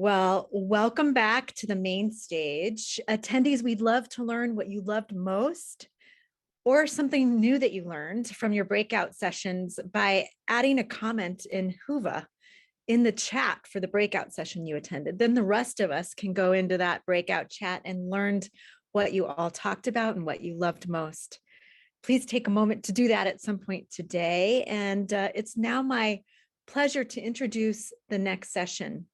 Well, welcome back to the main stage. Attendees, we'd love to learn what you loved most or something new that you learned from your breakout sessions by adding a comment in Whova in the chat for the breakout session you attended. Then the rest of us can go into that breakout chat and learn what you all talked about and what you loved most. Please take a moment to do that at some point today. And it's now my pleasure to introduce the next session.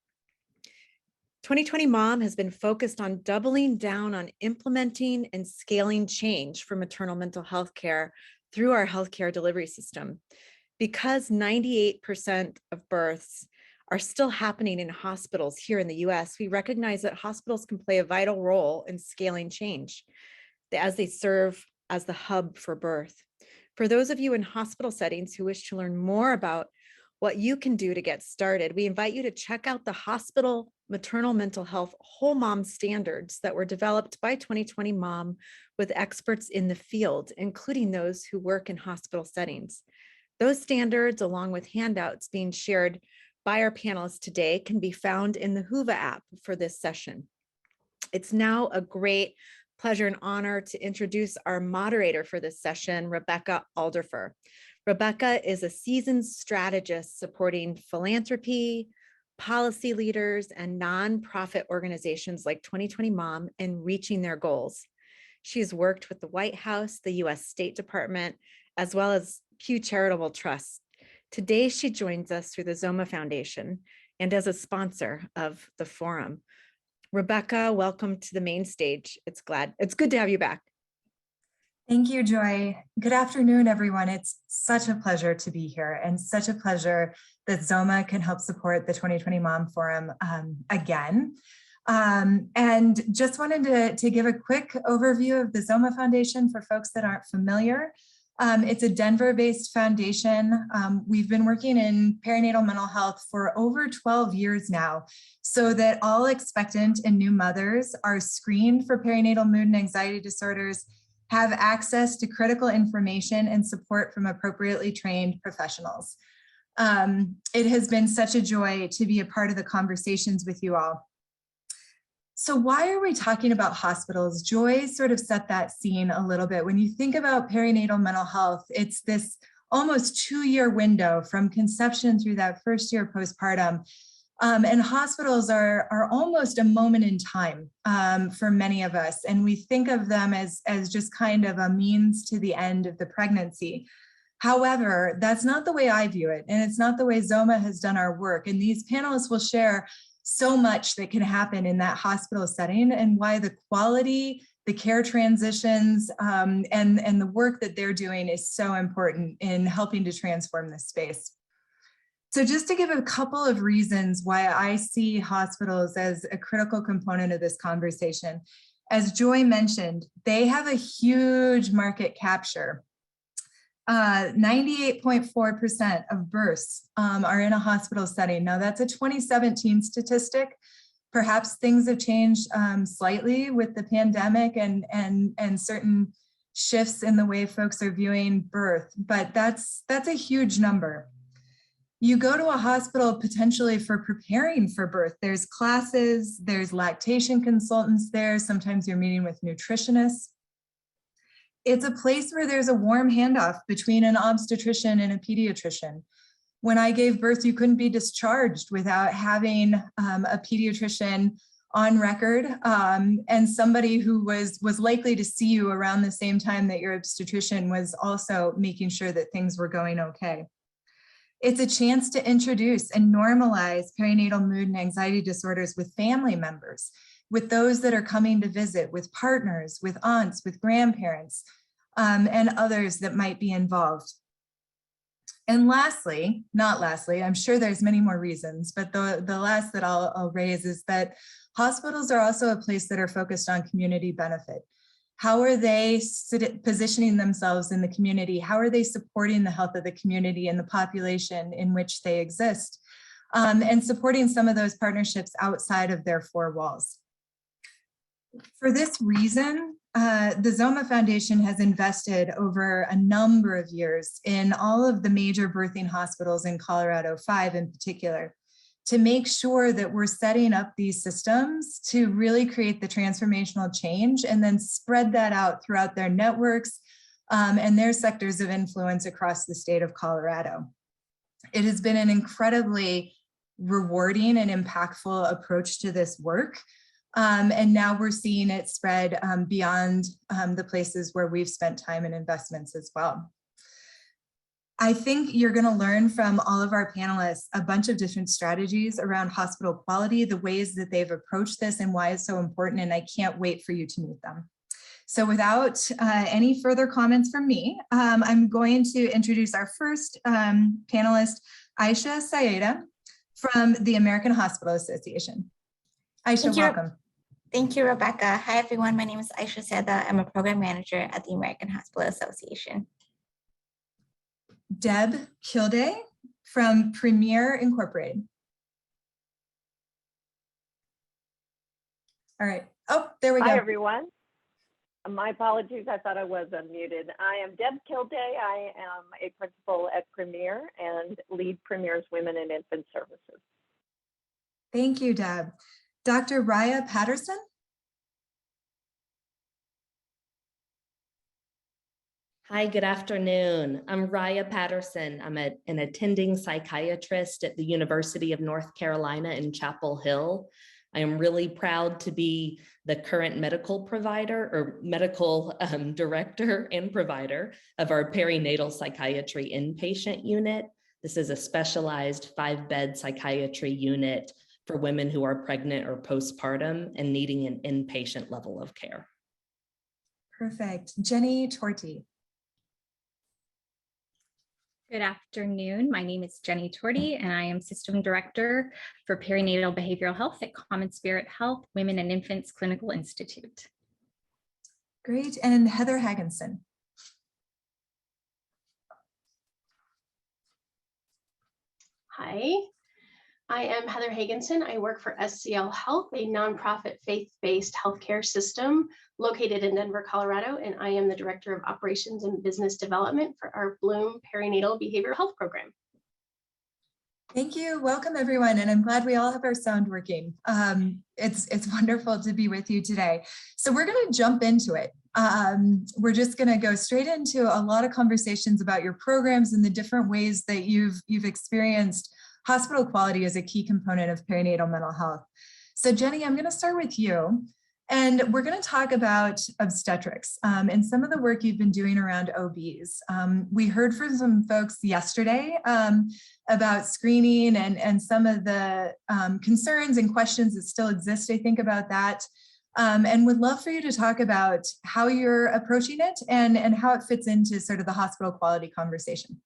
2020 Mom has been focused on doubling down on implementing and scaling change for maternal mental health care through our healthcare delivery system. Because 98% of births are still happening in hospitals here in the US, we recognize that hospitals can play a vital role in scaling change as they serve as the hub for birth. For those of you in hospital settings who wish to learn more about what you can do to get started, we invite you to check out the hospital maternal mental health whole mom standards that were developed by 2020 Mom with experts in the field, including those who work in hospital settings. Those standards, along with handouts being shared by our panelists today, can be found in the Whova app for this session. It's now a great pleasure and honor to introduce our moderator for this session, Rebecca Alderfer. Rebecca is a seasoned strategist supporting philanthropy, policy leaders, and nonprofit organizations like 2020 Mom in reaching their goals. She's worked with the White House, the US State Department, as well as Pew Charitable Trust. Today, she joins us through the Zoma Foundation and as a sponsor of the forum. Rebecca, welcome to the main stage. It's good to have you back. Thank you, Joy. Good afternoon, everyone. It's such a pleasure to be here and such a pleasure that Zoma can help support the 2020 Mom Forum again. And just wanted to give a quick overview of the Zoma Foundation for folks that aren't familiar. It's a Denver-based foundation. We've been working in perinatal mental health for over 12 years now, so that all expectant and new mothers are screened for perinatal mood and anxiety disorders, have access to critical information and support from appropriately trained professionals. It has been such a joy to be a part of the conversations with you all. So why are we talking about hospitals? Joy sort of set that scene a little bit. When you think about perinatal mental health, it's this almost 2-year window from conception through that first year postpartum. And hospitals are almost a moment in time for many of us. And we think of them as just kind of a means to the end of the pregnancy. However, that's not the way I view it. And it's not the way Zoma has done our work. And these panelists will share so much that can happen in that hospital setting and why the quality, the care transitions, and the work that they're doing is so important in helping to transform this space. So just to give a couple of reasons why I see hospitals as a critical component of this conversation. As Joy mentioned, they have a huge market capture. 98.4% of births are in a hospital setting. Now that's a 2017 statistic. Perhaps things have changed slightly with the pandemic and certain shifts in the way folks are viewing birth, but that's a huge number. You go to a hospital potentially for preparing for birth. There's classes, there's lactation consultants there. Sometimes you're meeting with nutritionists. It's a place where there's a warm handoff between an obstetrician and a pediatrician. When I gave birth, you couldn't be discharged without having a pediatrician on record and somebody who was likely to see you around the same time that your obstetrician was also making sure that things were going okay. It's a chance to introduce and normalize perinatal mood and anxiety disorders with family members, with those that are coming to visit, with partners, with aunts, with grandparents, and others that might be involved. And lastly, not lastly, I'm sure there's many more reasons, but the last that I'll raise is that hospitals are also a place that are focused on community benefit. How are they positioning themselves in the community? How are they supporting the health of the community and the population in which they exist? And supporting some of those partnerships outside of their four walls. For this reason, the Zoma Foundation has invested over a number of years in all of the major birthing hospitals in Colorado, 5 in particular, to make sure that we're setting up these systems to really create the transformational change and then spread that out throughout their networks and their sectors of influence across the state of Colorado. It has been an incredibly rewarding and impactful approach to this work. And now we're seeing it spread beyond the places where we've spent time and investments as well. I think you're going to learn from all of our panelists a bunch of different strategies around hospital quality, the ways that they've approached this and why it's so important, and I can't wait for you to meet them. So without any further comments from me, I'm going to introduce our first panelist, Aisha Syada from the American Hospital Association. Aisha, welcome. Thank you, Rebecca. Hi, everyone. My name is Aisha Syada. I'm a program manager at the American Hospital Association. Deb Kilday from Premier Incorporated. All right. Oh, there we go. Hi, everyone. My apologies. I thought I was unmuted. I am Deb Kilday. I am a principal at Premier and lead Premier's Women and Infant Services. Thank you, Deb. Dr. Raya Patterson. Hi, good afternoon. I'm Raya Patterson. I'm an attending psychiatrist at the University of North Carolina in Chapel Hill. I am really proud to be the current medical provider or medical director and provider of our perinatal psychiatry inpatient unit. This is a specialized 5-bed psychiatry unit for women who are pregnant or postpartum and needing an inpatient level of care. Perfect. Jenny Torti. Good afternoon. My name is Jenny Torti, and I am System Director for Perinatal Behavioral Health at Common Spirit Health Women and Infants Clinical Institute. Great. And Heather Hagginson. Hi, I am Heather Hagginson. I work for SCL Health, a nonprofit faith-based healthcare system located in Denver, Colorado, and I am the Director of Operations and Business Development for our Bloom Perinatal Behavioral Health Program. Thank you. Welcome, everyone. And I'm glad we all have our sound working. It's wonderful to be with you today. So we're going to jump into it. We're just going to go straight into a lot of conversations about your programs and the different ways that you've experienced hospital quality as a key component of perinatal mental health. So Jenny, I'm going to start with you. And we're going to talk about obstetrics and some of the work you've been doing around OBs. We heard from some folks yesterday about screening and some of the concerns and questions that still exist, I think, about that. And would love for you to talk about how you're approaching it and how it fits into sort of the hospital quality conversation.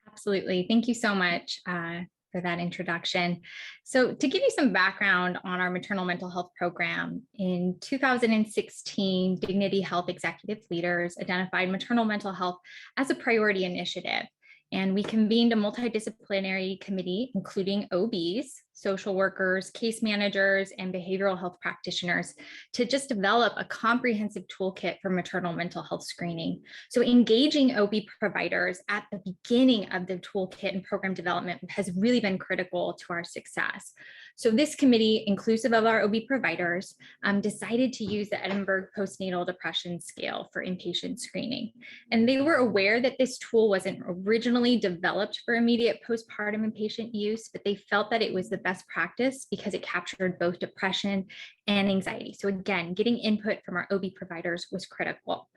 Absolutely. Thank you so much for that introduction. So to give you some background on our maternal mental health program, in 2016, Dignity Health executive leaders identified maternal mental health as a priority initiative. And we convened a multidisciplinary committee, including OBs, social workers, case managers, and behavioral health practitioners to just develop a comprehensive toolkit for maternal mental health screening. So engaging OB providers at the beginning of the toolkit and program development has really been critical to our success. So this committee, inclusive of our OB providers, decided to use the Edinburgh Postnatal Depression Scale for inpatient screening. And they were aware that this tool wasn't originally developed for immediate postpartum inpatient use, but they felt that it was the best practice because it captured both depression and anxiety. So again, getting input from our OB providers was critical.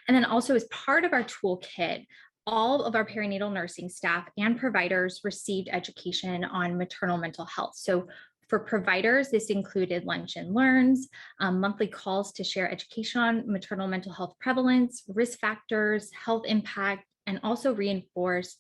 And then also as part of our toolkit, all of our perinatal nursing staff and providers received education on maternal mental health. So for providers, this included lunch and learns, monthly calls to share education on maternal mental health prevalence, risk factors, health impact, and also reinforce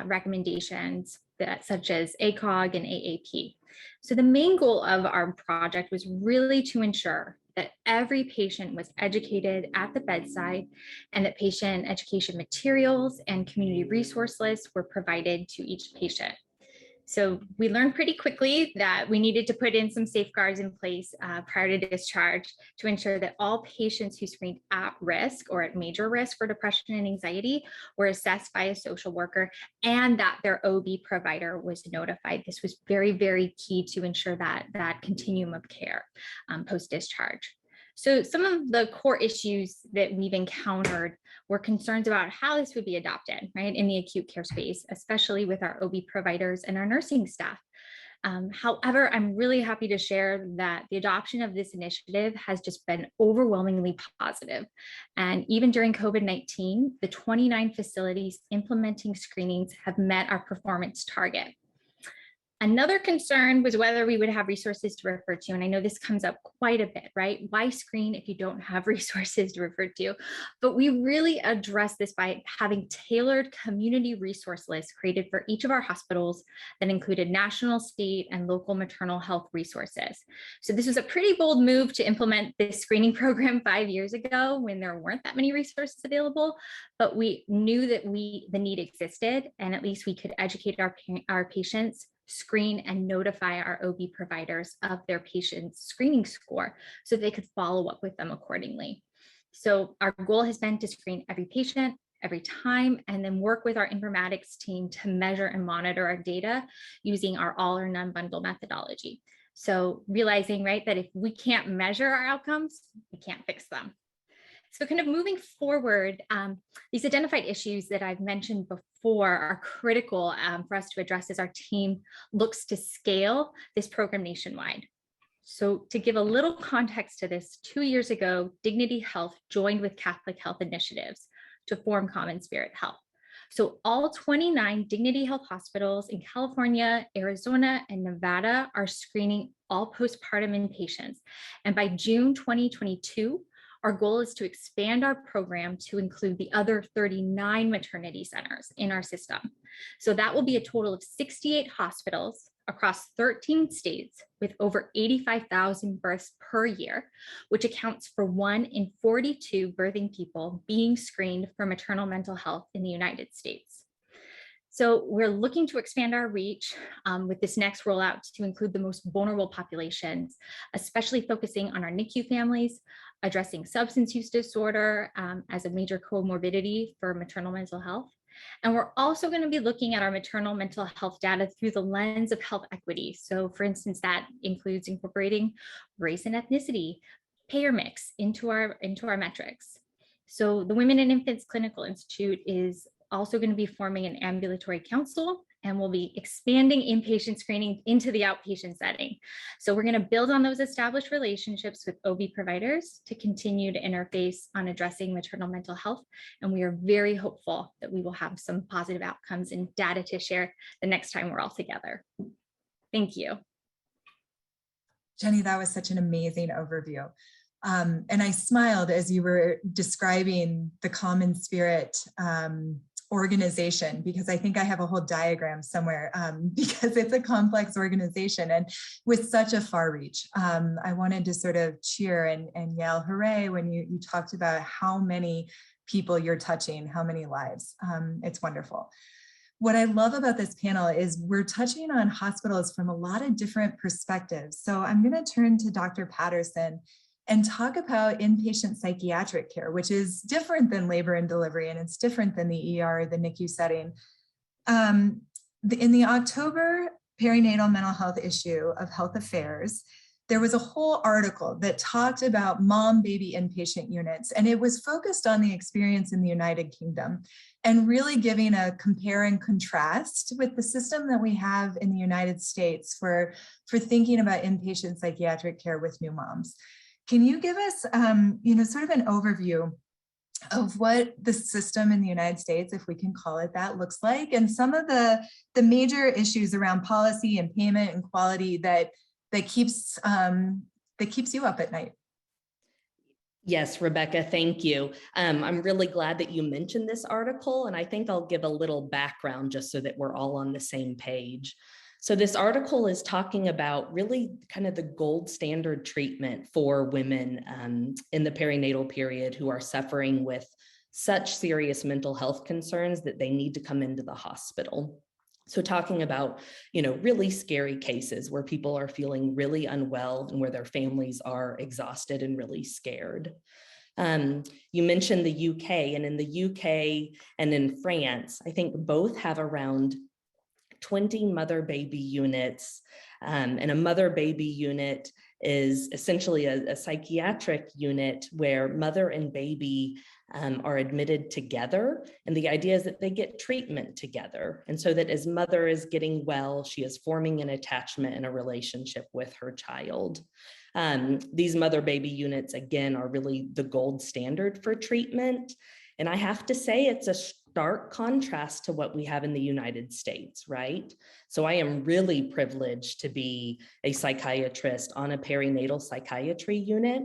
recommendations such as ACOG and AAP. So the main goal of our project was really to ensure that every patient was educated at the bedside and that patient education materials and community resource lists were provided to each patient. So we learned pretty quickly that we needed to put in some safeguards in place prior to discharge to ensure that all patients who screened at risk or at major risk for depression and anxiety were assessed by a social worker and that their OB provider was notified. This was very, very key to ensure that continuum of care post-discharge. So some of the core issues that we've encountered were concerns about how this would be adopted, right, in the acute care space, especially with our OB providers and our nursing staff. However, I'm really happy to share that the adoption of this initiative has just been overwhelmingly positive. And even during COVID-19, the 29 facilities implementing screenings have met our performance target. Another concern was whether we would have resources to refer to. And I know this comes up quite a bit, right? Why screen if you don't have resources to refer to? But we really address this by having tailored community resource lists created for each of our hospitals that included national, state, and local maternal health resources. So this was a pretty bold move to implement this screening program 5 years ago when there weren't that many resources available, but we knew that the need existed, and at least we could educate our patients, screen and notify our OB providers of their patient's screening score so they could follow up with them accordingly. So our goal has been to screen every patient, every time, and then work with our informatics team to measure and monitor our data using our all or none bundle methodology. So realizing, right, that if we can't measure our outcomes, we can't fix them. So kind of moving forward, these identified issues that I've mentioned before are critical for us to address as our team looks to scale this program nationwide. So to give a little context to this, 2 years ago, Dignity Health joined with Catholic Health Initiatives to form Common Spirit Health. So all 29 Dignity Health hospitals in California, Arizona, and Nevada are screening all postpartum inpatients. And by June 2022, our goal is to expand our program to include the other 39 maternity centers in our system. So that will be a total of 68 hospitals across 13 states with over 85,000 births per year, which accounts for 1 in 42 birthing people being screened for maternal mental health in the United States. So we're looking to expand our reach with this next rollout to include the most vulnerable populations, especially focusing on our NICU families, addressing substance use disorder as a major comorbidity for maternal mental health. And we're also going to be looking at our maternal mental health data through the lens of health equity. So for instance, that includes incorporating race and ethnicity, payer mix into our metrics. So the Women and Infants Clinical Institute is also going to be forming an ambulatory council, and we'll be expanding inpatient screening into the outpatient setting. So we're going to build on those established relationships with OB providers to continue to interface on addressing maternal mental health. And we are very hopeful that we will have some positive outcomes and data to share the next time we're all together. Thank you. Jenny, that was such an amazing overview. And I smiled as you were describing the Common Spirit organization, because I think I have a whole diagram somewhere because it's a complex organization and with such a far reach. I wanted to sort of cheer and yell hooray when you talked about how many people you're touching, how many lives. It's wonderful. What I love about this panel is we're touching on hospitals from a lot of different perspectives. So I'm going to turn to Dr. Patterson and talk about inpatient psychiatric care, which is different than labor and delivery, and it's different than the ER, the NICU setting. In the October perinatal mental health issue of Health Affairs, there was a whole article that talked about mom-baby inpatient units, and it was focused on the experience in the United Kingdom and really giving a compare and contrast with the system that we have in the United States for thinking about inpatient psychiatric care with new moms. Can you give us, sort of an overview of what the system in the United States, if we can call it that, looks like, and some of the major issues around policy and payment and quality that keeps you up at night? Yes, Rebecca, thank you. I'm really glad that you mentioned this article, and I think I'll give a little background just so that we're all on the same page. So this article is talking about really kind of the gold standard treatment for women in the perinatal period who are suffering with such serious mental health concerns that they need to come into the hospital. So talking about, really scary cases where people are feeling really unwell and where their families are exhausted and really scared. You mentioned the UK, and in the UK and in France, I think both have around 20 mother-baby units, and a mother-baby unit is essentially a psychiatric unit where mother and baby are admitted together. And the idea is that they get treatment together. And so that as mother is getting well, she is forming an attachment and a relationship with her child. These mother-baby units, again, are really the gold standard for treatment. And I have to say, it's a stark contrast to what we have in the United States, right? So I am really privileged to be a psychiatrist on a perinatal psychiatry unit,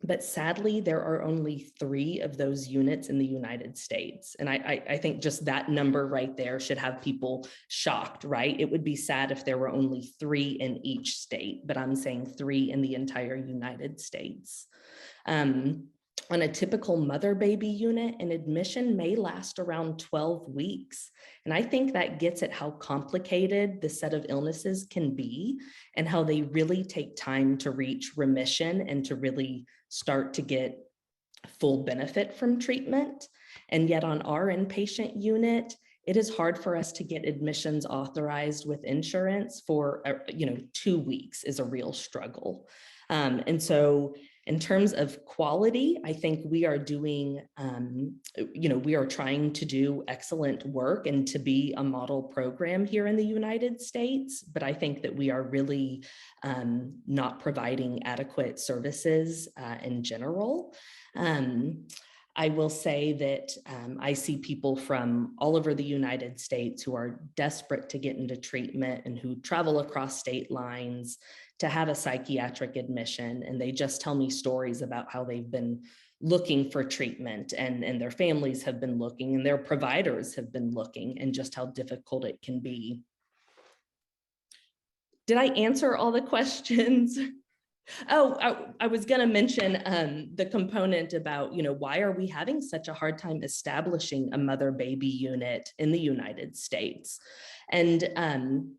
but sadly, there are only 3 of those units in the United States. And I think just that number right there should have people shocked, right? It would be sad if there were only 3 in each state, but I'm saying 3 in the entire United States. On a typical mother-baby unit, an admission may last around 12 weeks. And I think that gets at how complicated the set of illnesses can be and how they really take time to reach remission and to really start to get full benefit from treatment. And yet on our inpatient unit, it is hard for us to get admissions authorized with insurance for, 2 weeks is a real struggle. And so in terms of quality, I think we are doing, we are trying to do excellent work and to be a model program here in the United States, but I think that we are really not providing adequate services in general. I will say that I see people from all over the United States who are desperate to get into treatment and who travel across state lines to have a psychiatric admission. And they just tell me stories about how they've been looking for treatment and their families have been looking and their providers have been looking, and just how difficult it can be. Did I answer all the questions? Oh, I was going to mention the component about, why are we having such a hard time establishing a mother-baby unit in the United States? And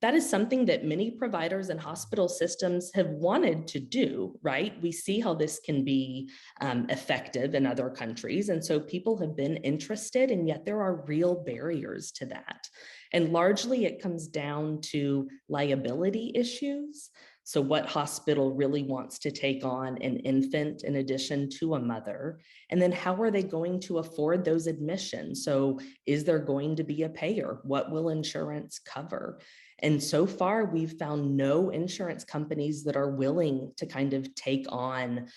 that is something that many providers and hospital systems have wanted to do, right? We see how this can be effective in other countries. And so people have been interested, and yet there are real barriers to that. And largely it comes down to liability issues. So what hospital really wants to take on an infant in addition to a mother? And then how are they going to afford those admissions? So is there going to be a payer? What will insurance cover? And so far, we've found no insurance companies that are willing to kind of take on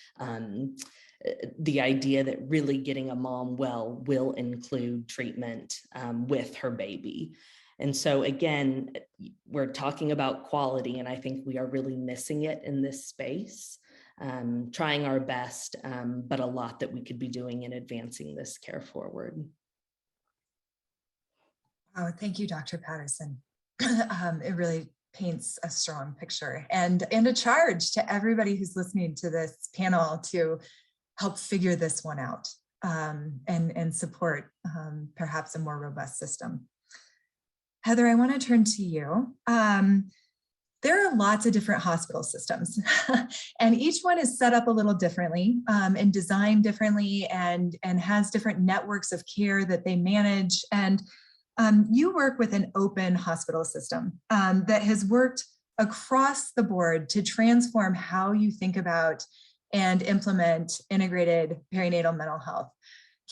the idea that really getting a mom well will include treatment with her baby. And so again, we're talking about quality, and I think we are really missing it in this space, trying our best, but a lot that we could be doing in advancing this care forward. Oh, thank you, Dr. Patterson. It really paints a strong picture and a charge to everybody who's listening to this panel to help figure this one out and support perhaps a more robust system. Heather, I want to turn to you. There are lots of different hospital systems, and each one is set up a little differently and designed differently and has different networks of care that they manage. And you work with an open hospital system that has worked across the board to transform how you think about and implement integrated perinatal mental health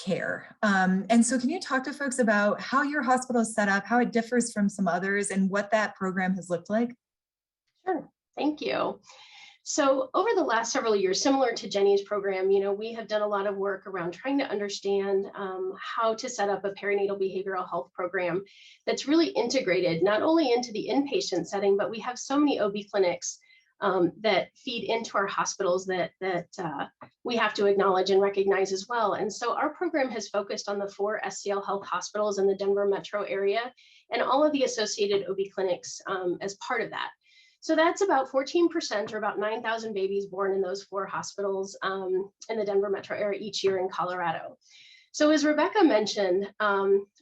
care. And so can you talk to folks about how your hospital is set up, how it differs from some others, and what that program has looked like? Sure, thank you. So over the last several years, similar to Jenny's program, we have done a lot of work around trying to understand how to set up a perinatal behavioral health program that's really integrated, not only into the inpatient setting, but we have so many OB clinics that feed into our hospitals that we have to acknowledge and recognize as well. And so our program has focused on the 4 SCL Health hospitals in the Denver metro area and all of the associated OB clinics as part of that. So that's about 14%, or about 9,000 babies born in those 4 hospitals in the Denver metro area each year in Colorado. So as Rebecca mentioned,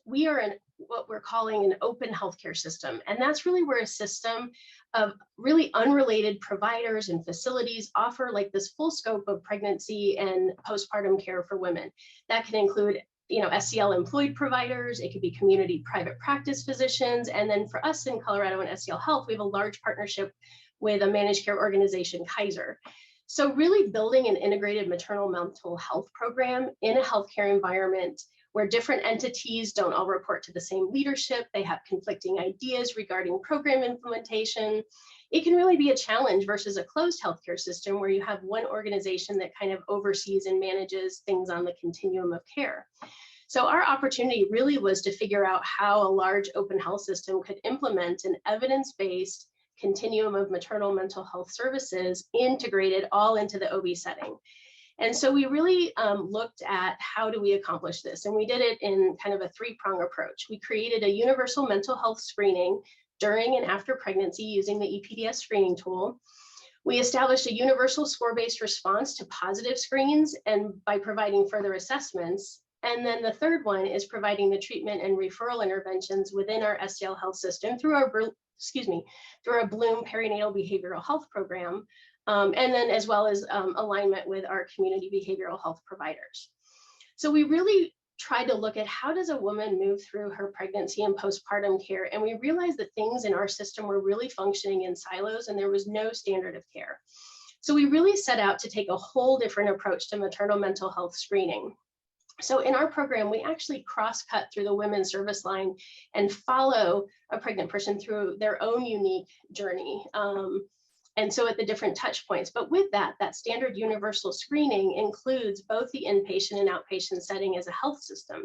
we are what we're calling an open healthcare system. And that's really where a system of really unrelated providers and facilities offer like this full scope of pregnancy and postpartum care for women. That can include SCL employed providers, it could be community private practice physicians. And then for us in Colorado and SCL Health, we have a large partnership with a managed care organization, Kaiser. So really building an integrated maternal mental health program in a healthcare environment where different entities don't all report to the same leadership, they have conflicting ideas regarding program implementation. It can really be a challenge versus a closed healthcare system where you have one organization that kind of oversees and manages things on the continuum of care. So our opportunity really was to figure out how a large open health system could implement an evidence-based continuum of maternal mental health services integrated all into the OB setting. And so we really looked at how do we accomplish this? And we did it in kind of a three-prong approach. We created a universal mental health screening during and after pregnancy using the EPDS screening tool. We established a universal score-based response to positive screens and by providing further assessments. And then the third one is providing the treatment and referral interventions within our SCL Health system through our Bloom Perinatal Behavioral Health Program, and then as well as alignment with our community behavioral health providers. So we really tried to look at how does a woman move through her pregnancy and postpartum care, and we realized that things in our system were really functioning in silos and there was no standard of care. So we really set out to take a whole different approach to maternal mental health screening. So in our program, we actually cross-cut through the women's service line and follow a pregnant person through their own unique journey. And so at the different touch points, but with that standard universal screening includes both the inpatient and outpatient setting as a health system.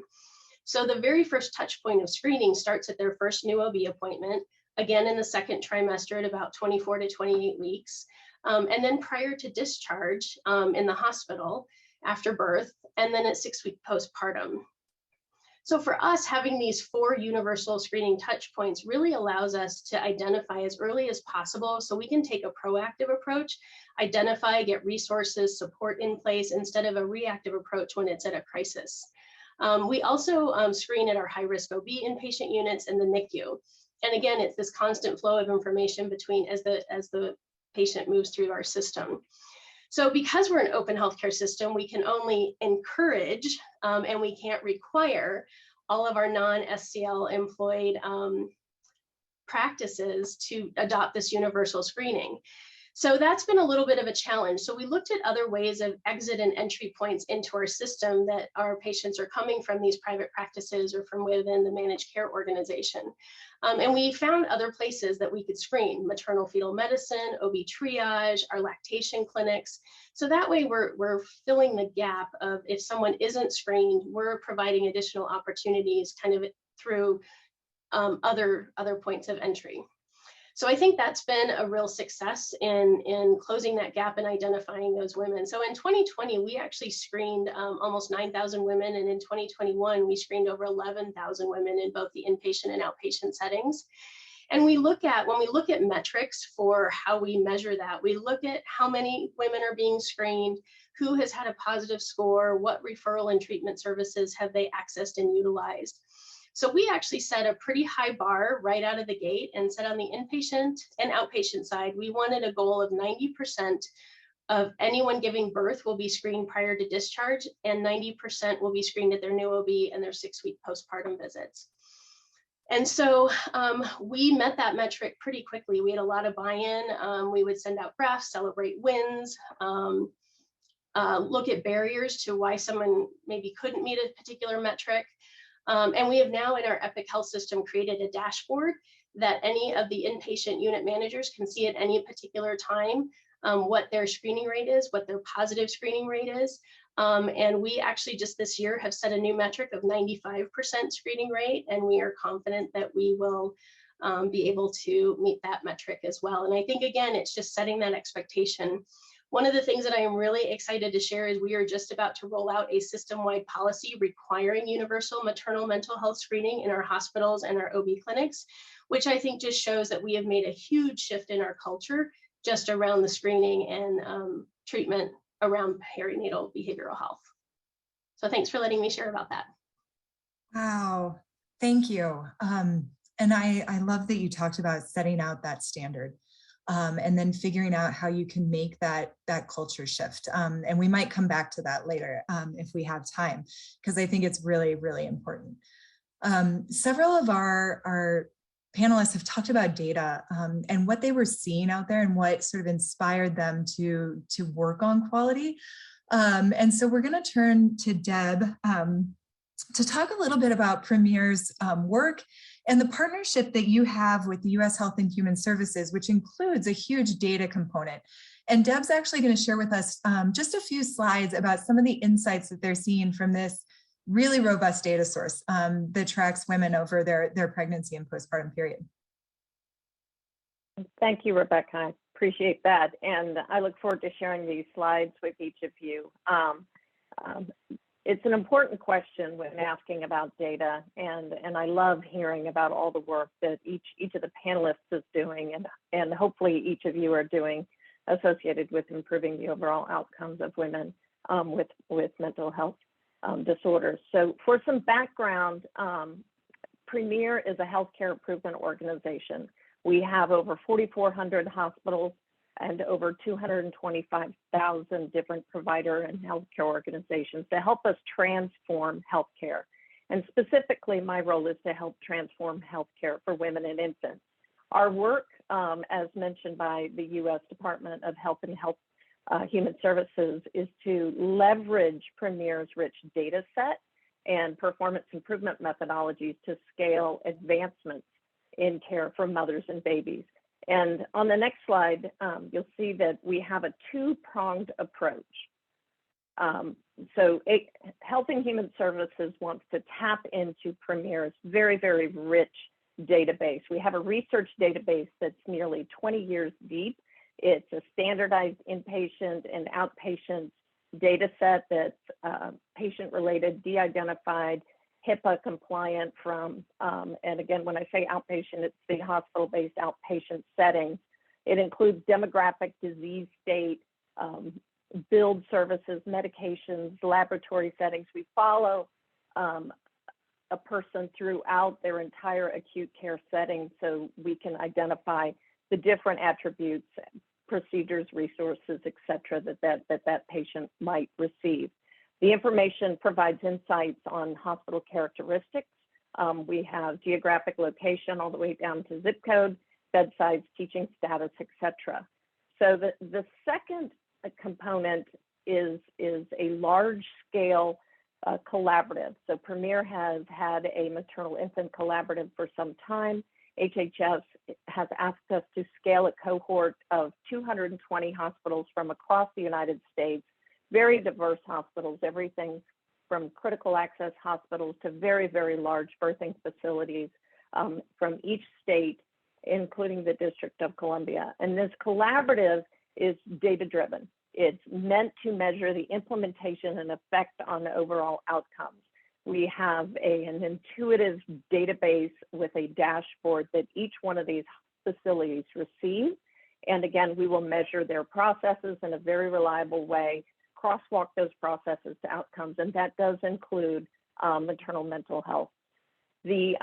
So the very first touch point of screening starts at their first new OB appointment, again in the second trimester at about 24 to 28 weeks, and then prior to discharge in the hospital after birth, and then at 6-week postpartum. So for us, having these 4 universal screening touch points really allows us to identify as early as possible so we can take a proactive approach, identify, get resources, support in place instead of a reactive approach when it's at a crisis. We also screen at our high-risk OB inpatient units and the NICU. And again, it's this constant flow of information between as the patient moves through our system. So because we're an open healthcare system, we can only encourage and we can't require all of our non-SCL employed practices to adopt this universal screening. So that's been a little bit of a challenge. So we looked at other ways of exit and entry points into our system that our patients are coming from these private practices or from within the managed care organization. And we found other places that we could screen: maternal fetal medicine, OB triage, our lactation clinics. So that way we're filling the gap of if someone isn't screened, we're providing additional opportunities kind of through other points of entry. So I think that's been a real success in closing that gap and identifying those women. So in 2020, we actually screened almost 9,000 women. And in 2021, we screened over 11,000 women in both the inpatient and outpatient settings. And when we look at metrics for how we measure that, we look at how many women are being screened, who has had a positive score, what referral and treatment services have they accessed and utilized. So we actually set a pretty high bar right out of the gate and said on the inpatient and outpatient side, we wanted a goal of 90% of anyone giving birth will be screened prior to discharge, and 90% will be screened at their new OB and their 6-week postpartum visits. And so we met that metric pretty quickly. We had a lot of buy-in. We would send out graphs, celebrate wins, look at barriers to why someone maybe couldn't meet a particular metric. And we have now in our Epic Health system created a dashboard that any of the inpatient unit managers can see at any particular time what their screening rate is, what their positive screening rate is. And we actually just this year have set a new metric of 95% screening rate, and we are confident that we will be able to meet that metric as well. And I think, again, it's just setting that expectation. One of the things that I am really excited to share is we are just about to roll out a system-wide policy requiring universal maternal mental health screening in our hospitals and our OB clinics, which I think just shows that we have made a huge shift in our culture just around the screening and treatment around perinatal behavioral health. So thanks for letting me share about that. Wow, Thank you. And I love that you talked about setting out that standard and then figuring out how you can make that culture shift. And we might come back to that later if we have time, because I think it's really, really important. Several of our panelists have talked about data and what they were seeing out there and what sort of inspired them to work on quality. And so we're going to turn to Deb to talk a little bit about Premier's work and the partnership that you have with the U.S. Health and Human Services, which includes a huge data component. And Deb's actually going to share with us just a few slides about some of the insights that they're seeing from this really robust data source that tracks women over their pregnancy and postpartum period. Thank you, Rebecca. I appreciate that. And I look forward to sharing these slides with each of you. It's an important question when asking about data, and I love hearing about all the work that each of the panelists is doing, and hopefully each of you are doing associated with improving the overall outcomes of women with mental health disorders. So for some background, Premier is a healthcare improvement organization. We have over 4,400 hospitals and over 225,000 different provider and healthcare organizations to help us transform healthcare. And specifically, my role is to help transform healthcare for women and infants. Our work, as mentioned by the U.S. Department of Health and Human Services, is to leverage Premier's rich data set and performance improvement methodologies to scale advancements in care for mothers and babies. And on the next slide, you'll see that we have a two-pronged approach. Health and Human Services wants to tap into Premier's very, very rich database. We have a research database that's nearly 20 years deep. It's a standardized inpatient and outpatient data set that's patient-related, de-identified, HIPAA compliant from, and again, when I say outpatient, it's the hospital-based outpatient setting. It includes demographic, disease state, billed services, medications, laboratory settings. We follow a person throughout their entire acute care setting so we can identify the different attributes, procedures, resources, et cetera, that patient might receive. The information provides insights on hospital characteristics. We have geographic location all the way down to zip code, bedsides, teaching status, et cetera. So the second component is a large scale collaborative. So Premier has had a maternal infant collaborative for some time. HHS has asked us to scale a cohort of 220 hospitals from across the United States, very diverse hospitals, everything from critical access hospitals to very, very large birthing facilities from each state, including the District of Columbia. And this collaborative is data-driven. It's meant to measure the implementation and effect on the overall outcomes. We have an intuitive database with a dashboard that each one of these facilities receive. And again, we will measure their processes in a very reliable way, crosswalk those processes to outcomes, and that does include maternal mental health. The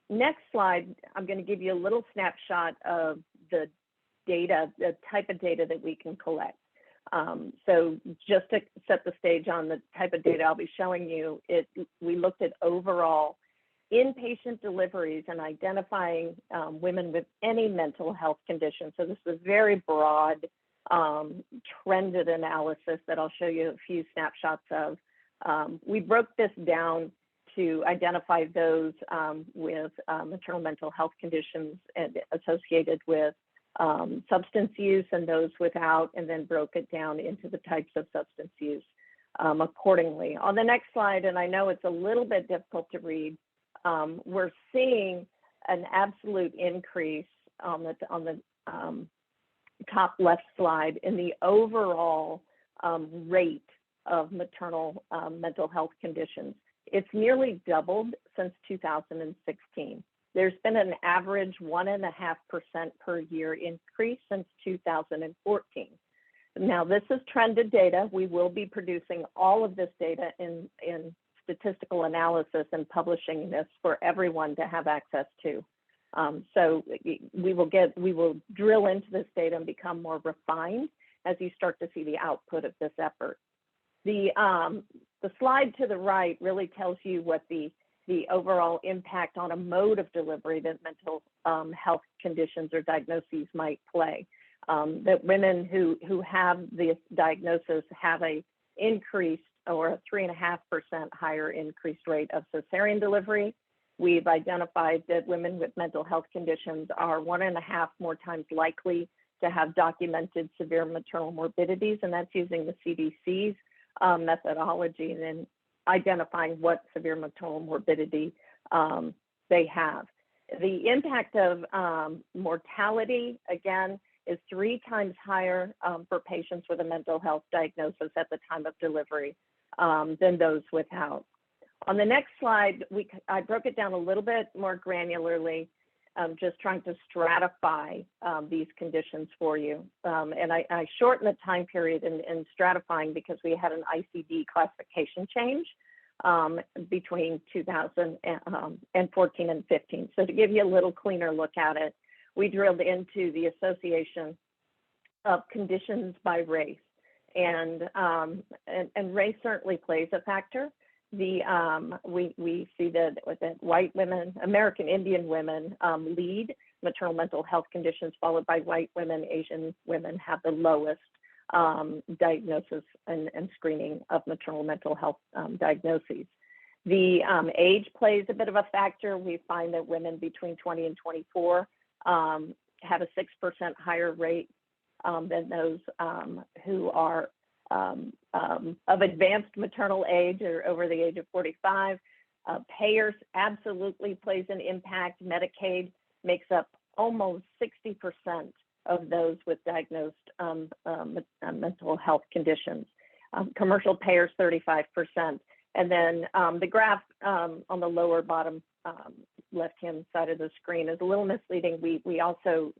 next slide, I'm going to give you a little snapshot of the data, the type of data that we can collect. So just to set the stage on the type of data I'll be showing you, we looked at overall inpatient deliveries and identifying women with any mental health condition. So this is a very broad, trended analysis that I'll show you a few snapshots of. We broke this down to identify those with maternal mental health conditions and associated with substance use and those without, and then broke it down into the types of substance use accordingly. On the next slide, and I know it's a little bit difficult to read, we're seeing an absolute increase on the top left slide in the overall rate of maternal mental health conditions. It's nearly doubled since 2016. There's been an average 1.5% per year increase since 2014. Now, this is trended data. We will be producing all of this data in statistical analysis and publishing this for everyone to have access to. So we will drill into this data and become more refined as you start to see the output of this effort. The slide to the right really tells you what the overall impact on a mode of delivery that mental health conditions or diagnoses might play. That women who have this diagnosis have a increased or a 3.5% higher increased rate of cesarean delivery. We've identified that women with mental health conditions are 1.5 more times likely to have documented severe maternal morbidities, and that's using the CDC's methodology and then identifying what severe maternal morbidity they have. The impact of mortality, again, is 3 times higher for patients with a mental health diagnosis at the time of delivery than those without. On the next slide, I broke it down a little bit more granularly, just trying to stratify these conditions for you. And I shortened the time period in stratifying because we had an ICD classification change between 2014 and 15. So to give you a little cleaner look at it, we drilled into the association of conditions by race, and race certainly plays a factor. We see that white women, American Indian women lead maternal mental health conditions, followed by white women. Asian women have the lowest diagnosis and screening of maternal mental health diagnoses. The age plays a bit of a factor. We find that women between 20 and 24 have a 6% higher rate than those who are of advanced maternal age or over the age of 45. Payers absolutely plays an impact. Medicaid makes up almost 60% of those with diagnosed mental health conditions. Commercial payers, 35%. And then the graph on the lower bottom left-hand side of the screen is a little misleading. We also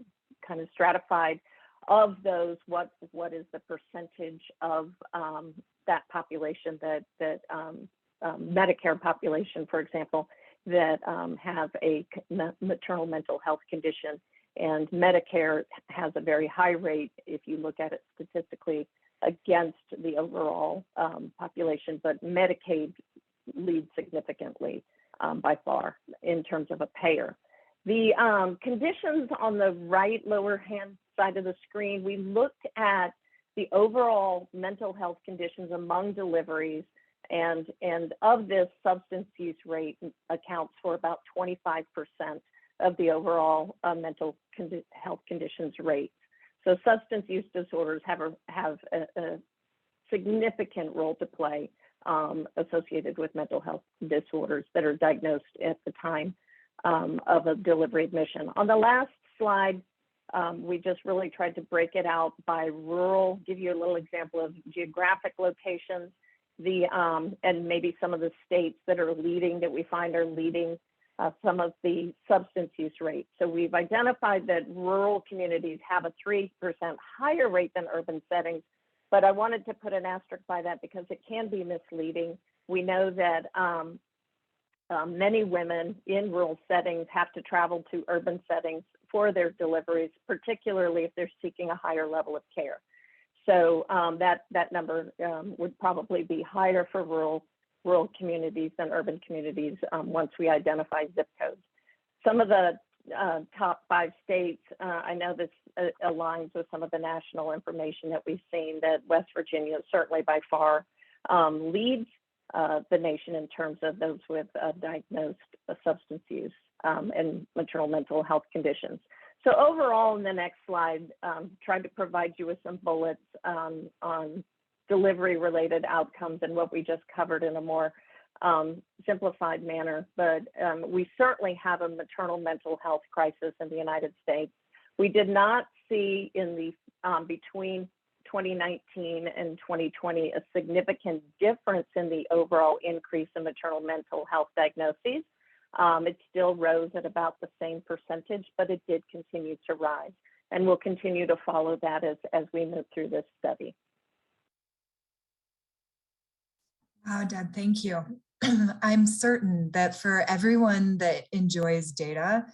kind of stratified of those, what is the percentage of that population that Medicare population, for example, that have a maternal mental health condition. And Medicare has a very high rate if you look at it statistically against the overall population, but Medicaid leads significantly by far in terms of a payer. The conditions on the right lower hand side of the screen, we looked at the overall mental health conditions among deliveries, and of this, substance use rate accounts for about 25% of the overall mental health conditions rate. So substance use disorders have a significant role to play associated with mental health disorders that are diagnosed at the time of a delivery admission. On the last slide, we just really tried to break it out by rural, give you a little example of geographic locations, and maybe some of the states that are leading, that we find are leading some of the substance use rates. So we've identified that rural communities have a 3% higher rate than urban settings, but I wanted to put an asterisk by that because it can be misleading. We know that many women in rural settings have to travel to urban settings for their deliveries, particularly if they're seeking a higher level of care. So that number would probably be higher for rural communities than urban communities once we identify zip codes. Some of the top 5 states, I know this aligns with some of the national information that we've seen, that West Virginia certainly by far leads the nation in terms of those with diagnosed substance use and maternal mental health conditions. So overall, in the next slide, tried to provide you with some bullets on delivery-related outcomes and what we just covered in a more simplified manner. But we certainly have a maternal mental health crisis in the United States. We did not see in the between 2019 and 2020 a significant difference in the overall increase in maternal mental health diagnoses. It still rose at about the same percentage, but it did continue to rise. And we'll continue to follow that as we move through this study. Wow, Deb, thank you. I'm certain that for everyone that enjoys data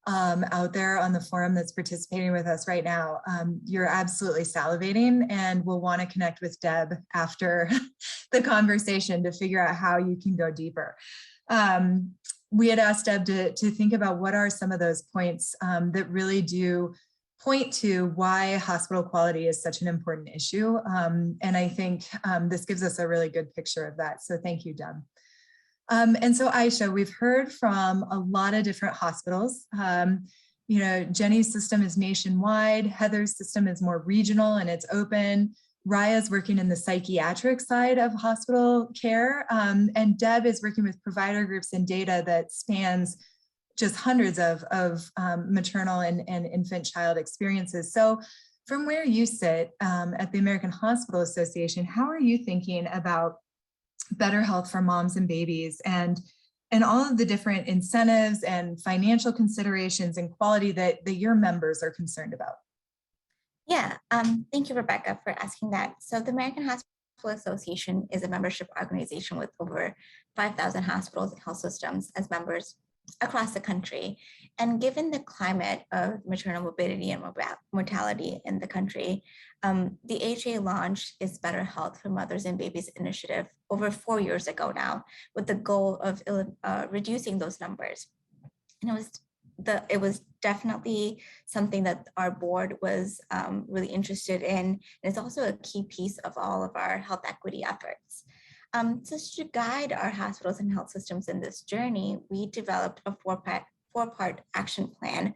out there on the forum that's participating with us right now, you're absolutely salivating and will want to connect with Deb after the conversation to figure out how you can go deeper. We had asked Deb to think about what are some of those points that really do point to why hospital quality is such an important issue. And I think this gives us a really good picture of that. So thank you, Deb. And so Aisha, we've heard from a lot of different hospitals. Jenny's system is nationwide. Heather's system is more regional and it's open. Raya's working in the psychiatric side of hospital care. And Deb is working with provider groups and data that spans just hundreds of maternal and infant child experiences. So from where you sit at the American Hospital Association, how are you thinking about better health for moms and babies and all of the different incentives and financial considerations and quality that your members are concerned about? Yeah, thank you, Rebecca, for asking that. So the American Hospital Association is a membership organization with over 5,000 hospitals and health systems as members across the country. And given the climate of maternal morbidity and mortality in the country, the AHA launched its Better Health for Mothers and Babies initiative over 4 years ago now, with the goal of reducing those numbers. And it was definitely something that our board was really interested in. And it's also a key piece of all of our health equity efforts. So to guide our hospitals and health systems in this journey, we developed a four-part action plan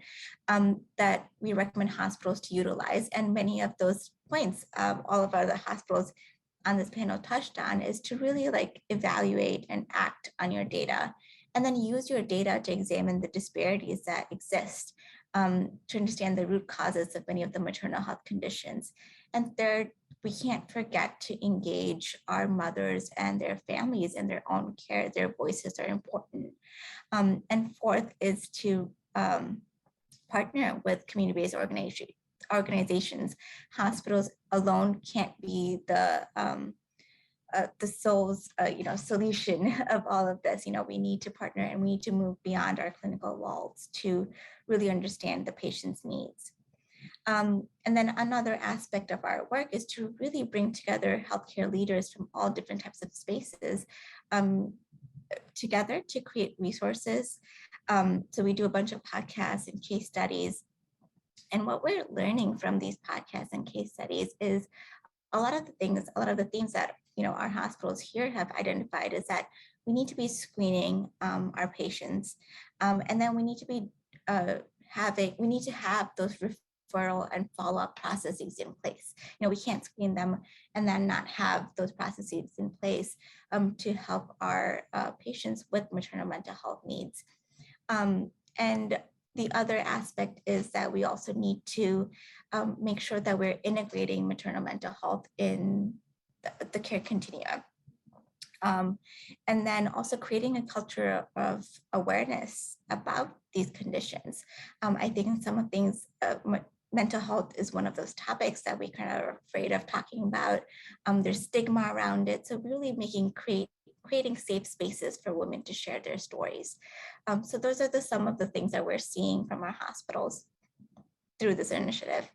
that we recommend hospitals to utilize. And many of those points, all of our hospitals on this panel touched on, is to really evaluate and act on your data, and then use your data to examine the disparities that exist to understand the root causes of many of the maternal health conditions. And third, we can't forget to engage our mothers and their families in their own care. Their voices are important. And fourth is to partner with community-based organizations. Hospitals alone can't be the sole solution of all of this. We need to partner and we need to move beyond our clinical walls to really understand the patient's needs. And then another aspect of our work is to really bring together healthcare leaders from all different types of spaces together to create resources. So we do a bunch of podcasts and case studies. And what we're learning from these podcasts and case studies is a lot of the themes that our hospitals here have identified is that we need to be screening our patients, and then we need to be have those referral and follow-up processes in place. We can't screen them and then not have those processes in place to help our patients with maternal mental health needs. And the other aspect is that we also need to make sure that we're integrating maternal mental health in the care continuum. And then also creating a culture of awareness about these conditions. I think some of things, mental health is one of those topics that we kind of are afraid of talking about. There's stigma around it. So really creating safe spaces for women to share their stories. So those are some of the things that we're seeing from our hospitals through this initiative.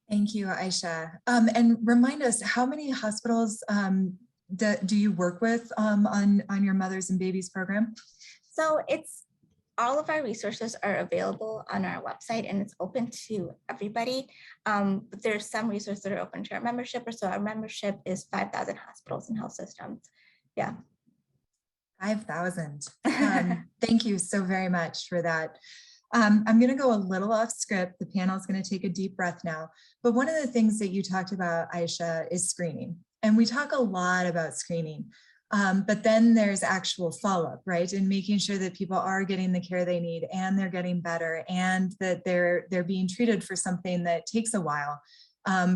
Thank you, Aisha. And remind us, how many hospitals do you work with on your Mothers and Babies program? So all of our resources are available on our website and it's open to everybody. But there's some resources that are open to our membership. So our membership is 5,000 hospitals and health systems. Yeah. 5,000. Thank you so very much for that. I'm going to go a little off script. The panel is going to take a deep breath now. But one of the things that you talked about, Aisha, is screening. And we talk a lot about screening. But then there's actual follow-up, right? And making sure that people are getting the care they need and they're getting better and that they're being treated for something that takes a while,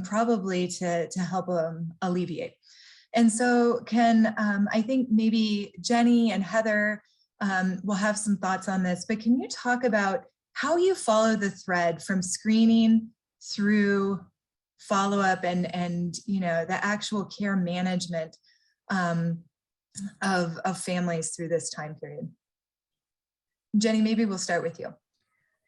probably to help them alleviate. And so I think maybe Jenny and Heather will have some thoughts on this, but can you talk about how you follow the thread from screening through follow-up and the actual care management of families through this time period. Jenny, maybe we'll start with you.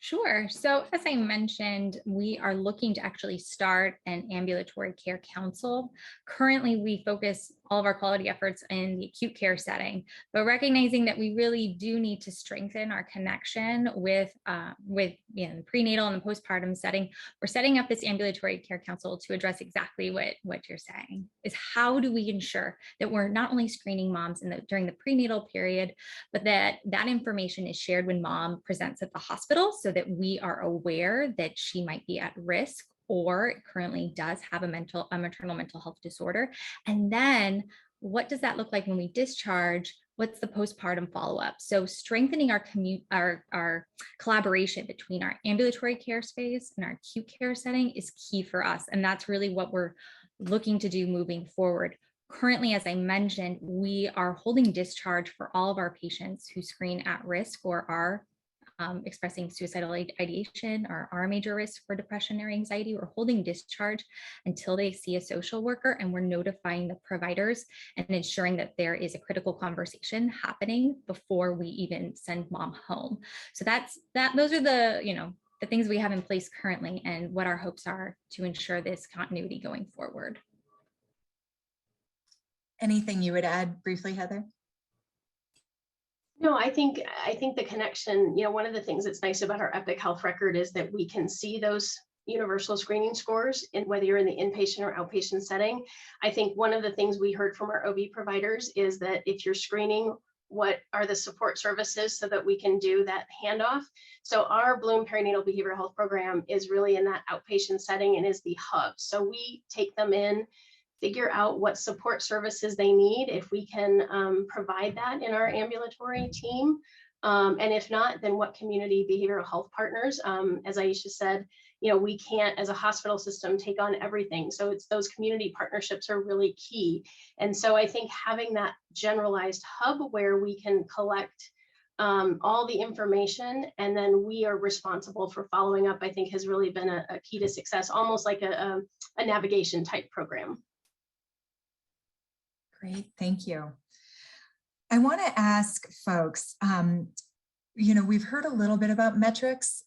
Sure. So as I mentioned, we are looking to actually start an ambulatory care council. Currently, we focus all of our quality efforts in the acute care setting, but recognizing that we really do need to strengthen our connection with the prenatal and the postpartum setting, we're setting up this ambulatory care council to address exactly what you're saying, is how do we ensure that we're not only screening moms during the prenatal period, but that information is shared when mom presents at the hospital, so that we are aware that she might be at risk or currently does have a maternal mental health disorder. And then what does that look like when we discharge? What's the postpartum follow-up? So strengthening our collaboration between our ambulatory care space and our acute care setting is key for us. And that's really what we're looking to do moving forward. Currently, as I mentioned, we are holding discharge for all of our patients who screen at risk or are expressing suicidal ideation or are a major risk for depression or anxiety. We're holding discharge until they see a social worker, and we're notifying the providers and ensuring that there is a critical conversation happening before we even send mom home. So those are the things we have in place currently and what our hopes are to ensure this continuity going forward. Anything you would add briefly, Heather? No, I think the connection, one of the things that's nice about our Epic Health record is that we can see those universal screening scores, and whether you're in the inpatient or outpatient setting. I think one of the things we heard from our OB providers is that if you're screening, what are the support services so that we can do that handoff? So our Bloom Perinatal Behavioral Health Program is really in that outpatient setting and is the hub. So we take them in, figure out what support services they need, if we can provide that in our ambulatory team. And if not, then what community behavioral health partners, as Aisha said, we can't as a hospital system take on everything. So it's those community partnerships are really key. And so I think having that generalized hub where we can collect all the information and then we are responsible for following up, I think has really been a key to success, almost like a navigation type program. Great, thank you. I want to ask folks, we've heard a little bit about metrics.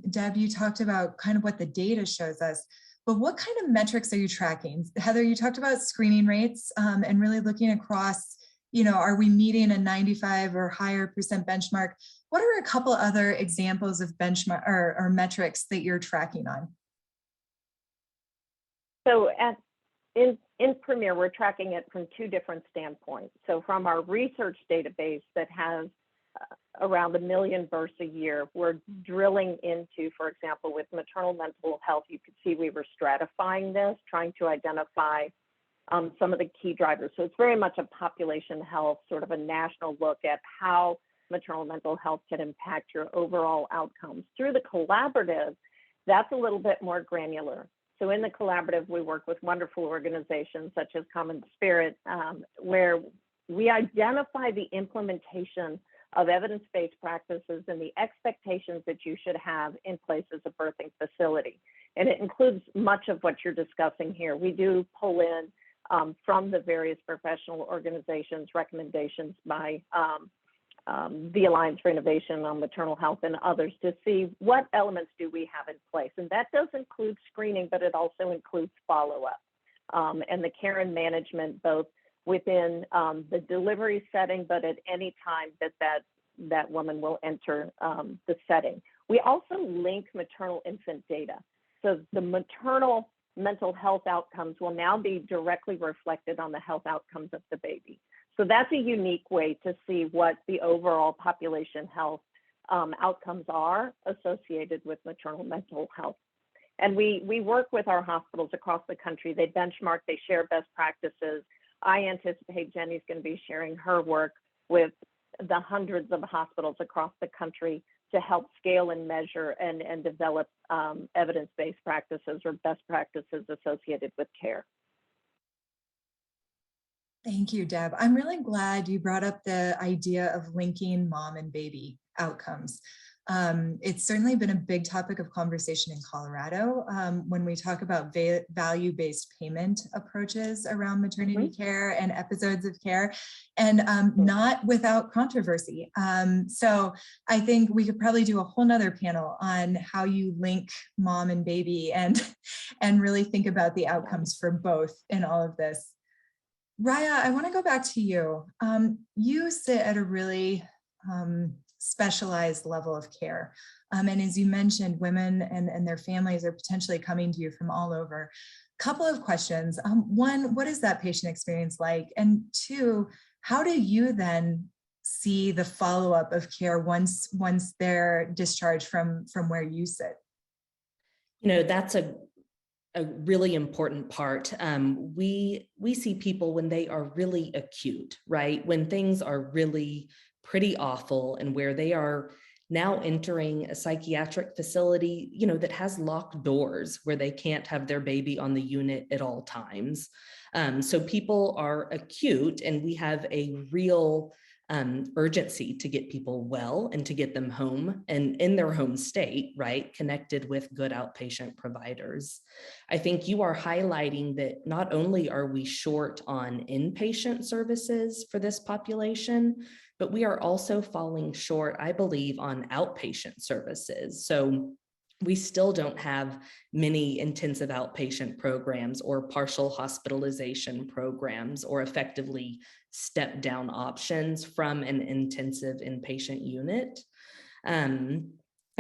Deb, you talked about kind of what the data shows us, but what kind of metrics are you tracking? Heather, you talked about screening rates and really looking across, are we meeting a 95 or higher % benchmark? What are a couple other examples of benchmark or metrics that you're tracking on? So in Premier, we're tracking it from two different standpoints. So from our research database that has around 1 million births a year, we're drilling into, for example, with maternal mental health, you could see we were stratifying this, trying to identify some of the key drivers. So it's very much a population health, sort of a national look at how maternal mental health can impact your overall outcomes. Through the collaborative, that's a little bit more granular. So in the collaborative, we work with wonderful organizations such as Common Spirit, where we identify the implementation of evidence-based practices and the expectations that you should have in place as a birthing facility. And it includes much of what you're discussing here. We do pull in from the various professional organizations recommendations by the Alliance for Innovation on Maternal Health and others to see what elements do we have in place. And that does include screening, but it also includes follow-up and the care and management, both within the delivery setting, but at any time that woman will enter the setting. We also link maternal infant data. So the maternal mental health outcomes will now be directly reflected on the health outcomes of the baby. So that's a unique way to see what the overall population health outcomes are associated with maternal mental health. And we work with our hospitals across the country. They benchmark, they share best practices. I anticipate Jenny's going to be sharing her work with the hundreds of hospitals across the country to help scale and measure and develop evidence-based practices or best practices associated with care. Thank you, Deb. I'm really glad you brought up the idea of linking mom and baby outcomes. It's certainly been a big topic of conversation in Colorado when we talk about value-based payment approaches around maternity care and episodes of care, and not without controversy. So I think we could probably do a whole nother panel on how you link mom and baby and really think about the outcomes for both in all of this. Raya, I want to go back to you. You sit at a really specialized level of care. And as you mentioned, women and their families are potentially coming to you from all over. Couple of questions. One, what is that patient experience like? And two, how do you then see the follow-up of care once they're discharged from where you sit? You know, that's a really important part. We see people when they are really acute, right? When things are really pretty awful and where they are now entering a psychiatric facility, you know, that has locked doors where they can't have their baby on the unit at all times. So people are acute, and we have a real urgency to get people well and to get them home and in their home state, right? Connected with good outpatient providers. I think you are highlighting that not only are we short on inpatient services for this population, but we are also falling short, I believe, on outpatient services. So we still don't have many intensive outpatient programs or partial hospitalization programs or effectively step down options from an intensive inpatient unit.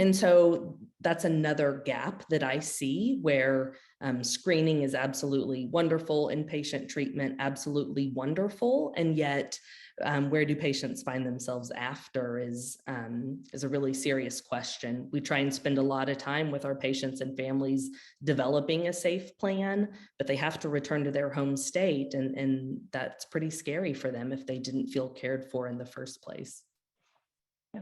And so that's another gap that I see where screening is absolutely wonderful, inpatient treatment absolutely wonderful, and yet where do patients find themselves after is a really serious question. We try and spend a lot of time with our patients and families developing a safe plan, but they have to return to their home state, and that's pretty scary for them if they didn't feel cared for in the first place. Yeah.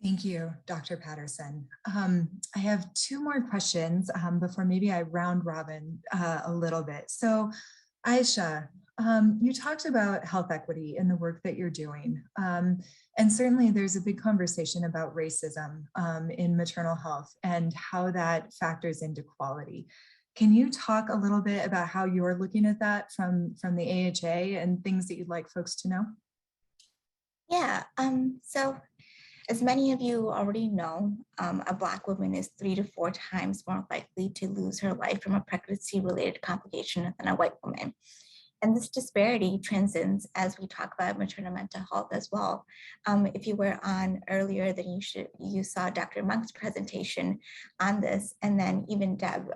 Thank you, Dr. Patterson. I have two more questions before maybe I round robin a little bit. So Aisha, you talked about health equity in the work that you're doing. And certainly there's a big conversation about racism in maternal health and how that factors into quality. Can you talk a little bit about how you're looking at that from the AHA and things that you'd like folks to know? Yeah, so as many of you already know, a Black woman is 3 to 4 times more likely to lose her life from a pregnancy-related complication than a white woman. And this disparity transcends as we talk about maternal mental health as well. If you were on earlier, then you saw Dr. Monk's presentation on this, and then even Deb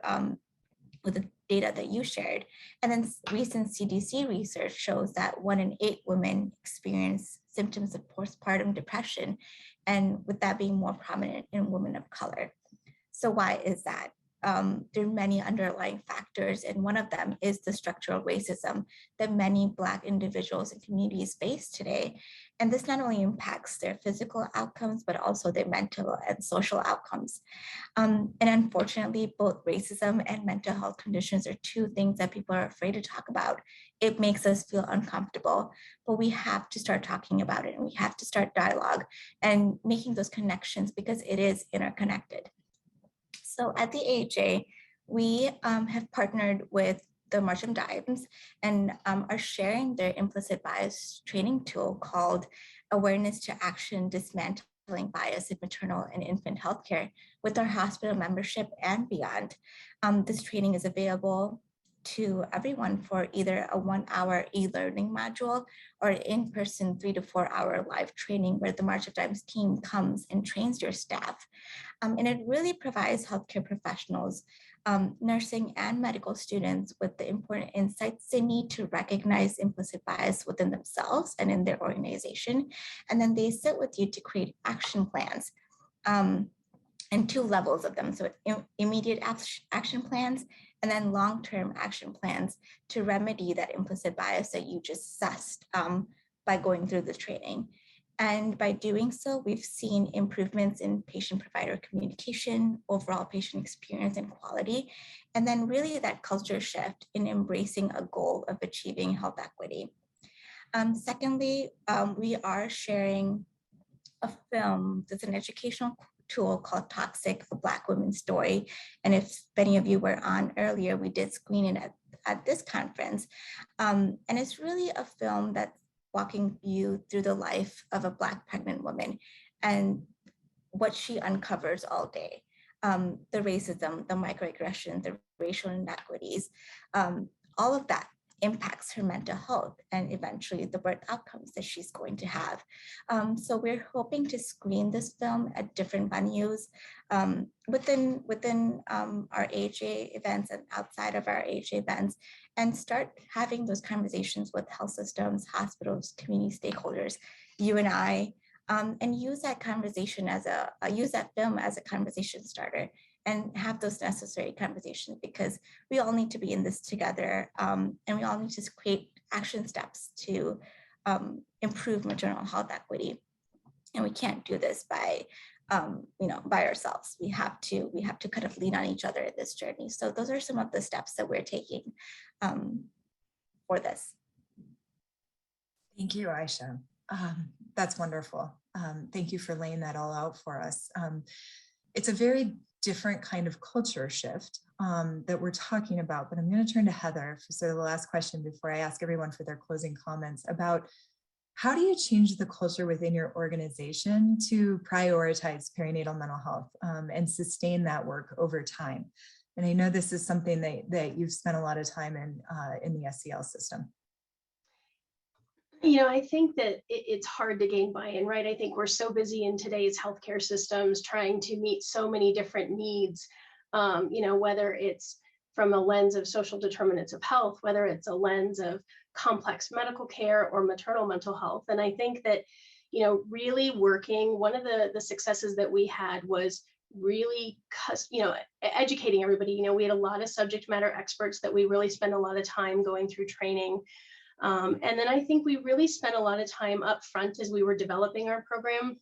with the data that you shared. And then recent CDC research shows that 1 in 8 women experience symptoms of postpartum depression, and with that being more prominent in women of color. So why is that? There are many underlying factors, and one of them is the structural racism that many Black individuals and communities face today. And this not only impacts their physical outcomes, but also their mental and social outcomes. And unfortunately, both racism and mental health conditions are two things that people are afraid to talk about. It makes us feel uncomfortable, but we have to start talking about it, and we have to start dialogue and making those connections because it is interconnected. So at the AHA, we have partnered with the March of Dimes and are sharing their implicit bias training tool called Awareness to Action Dismantling Bias in Maternal and Infant Healthcare with our hospital membership and beyond. This training is available to everyone for either a 1-hour e-learning module or an in-person 3 to 4 hour live training where the March of Dimes team comes and trains your staff. And it really provides healthcare professionals, nursing and medical students with the important insights they need to recognize implicit bias within themselves and in their organization. And then they sit with you to create action plans. And 2 levels of them. So immediate action plans and then long-term action plans to remedy that implicit bias that you just assessed by going through the training. And by doing so, we've seen improvements in patient-provider communication, overall patient experience and quality, and then really that culture shift in embracing a goal of achieving health equity. Secondly, we are sharing a film. There's an educational tool called Toxic, a Black Women's Story. And if any of you were on earlier, we did screen it at this conference. And it's really a film that's walking you through the life of a Black pregnant woman and what she uncovers all day. The racism, the microaggressions, the racial inequities, all of that impacts her mental health and eventually the birth outcomes that she's going to have. So we're hoping to screen this film at different venues within our AHA events and outside of our AHA events, and start having those conversations with health systems, hospitals, community stakeholders, you and I, and use that conversation use that film as a conversation starter and have those necessary conversations, because we all need to be in this together, and we all need to create action steps to improve maternal health equity. And we can't do this by by ourselves. We have to kind of lean on each other in this journey. So those are some of the steps that we're taking for this. Thank you, Aisha. That's wonderful. Thank you for laying that all out for us. It's a very different kind of culture shift that we're talking about, but I'm going to turn to Heather for sort of the last question before I ask everyone for their closing comments about how do you change the culture within your organization to prioritize perinatal mental health and sustain that work over time? And I know this is something that you've spent a lot of time in the SCL system. You know, I think that it's hard to gain buy-in, right? I think we're so busy in today's healthcare systems trying to meet so many different needs, whether it's from a lens of social determinants of health, whether it's a lens of complex medical care or maternal mental health. And I think that, really working, one of the successes that we had was really, educating everybody. We had a lot of subject matter experts that we really spent a lot of time going through training. And then I think we really spent a lot of time up front as we were developing our program,